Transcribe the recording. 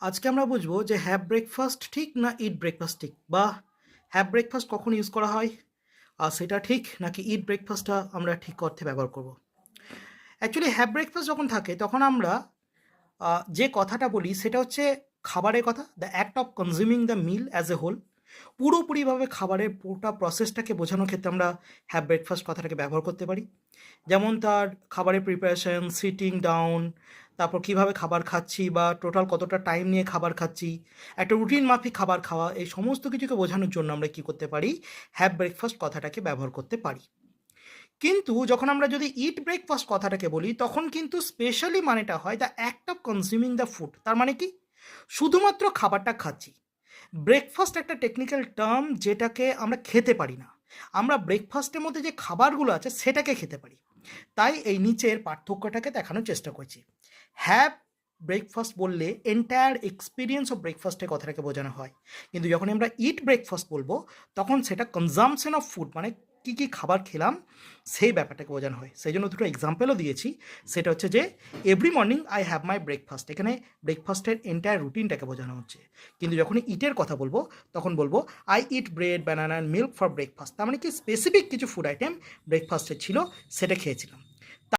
আজকে আমরা বুঝবো যে হ্যাভ ব্রেকফাস্ট ঠিক না ইট ব্রেকফাস্ট ঠিক, বা হ্যাভ ব্রেকফাস্ট কখন ইউজ করা হয় আর সেটা ঠিক নাকি ইট ব্রেকফাস্টটা আমরা ঠিক অর্থে ব্যবহার করব। অ্যাকচুয়ালি হ্যাভ ব্রেকফাস্ট যখন থাকে তখন আমরা যে কথাটা বলি সেটা হচ্ছে খাবারের কথা, the act of consuming the meal as a whole. পুরোপুরিভাবে খাবারের পুরোটা প্রসেসটাকে বোঝানোর ক্ষেত্রে আমরা হ্যাভ ব্রেকফাস্ট কথাটাকে ব্যবহার করতে পারি। যেমন তার খাবারের প্রিপারেশন, সিটিং ডাউন, তারপর কিভাবে খাবার খাচ্ছি বা টোটাল কতটা টাইম নিয়ে খাবার খাচ্ছি, একটা রুটিন মাফিক খাবার খাওয়া, এই সমস্ত কিছুকে বোঝানোর জন্য আমরা কি করতে পারি, হ্যাভ ব্রেকফাস্ট কথাটাকে ব্যবহার করতে পারি। কিন্তু যখন আমরা যদি ইট ব্রেকফাস্ট কথাটাকে বলি তখন কিন্তু স্পেশালি মানেটা হয় the act of consuming the food. তার মানে কি, শুধুমাত্র খাবারটা খাচ্ছি। ব্রেকফাস্ট একটা টেকনিক্যাল টার্ম যেটাকে আমরা খেতে পারি না, আমরা ব্রেকফাস্টের মধ্যে যে খাবারগুলো আছে সেটাকে খেতে পারি। তাই এই নিচের পার্থক্যটাকে দেখানোর চেষ্টা করছি। হ্যাভ ব্রেকফাস্ট বললে এন্টায়ার এক্সপিরিয়েন্স অফ ব্রেকফাস্টের কথাটাকে বোঝানো হয়, কিন্তু যখন আমরা ইট ব্রেকফাস্ট বলবো তখন সেটা কনজামশন অফ ফুড, মানে কী কী খাবার খেলাম সেই ব্যাপারটাকে বোঝানো হয়। সেই জন্য দুটো এক্সাম্পলও দিয়েছি। সেটা হচ্ছে যে every morning I have my breakfast, এখানে ব্রেকফাস্টের এন্টায়ার রুটিনটাকে বোঝানো হচ্ছে। কিন্তু যখন ইটের কথা বলবো তখন বলবো I eat bread, banana and milk for breakfast. তার মানে কি স্পেসিফিক কিছু ফুড আইটেম ব্রেকফাস্টে ছিল, সেটা খেয়েছিলাম।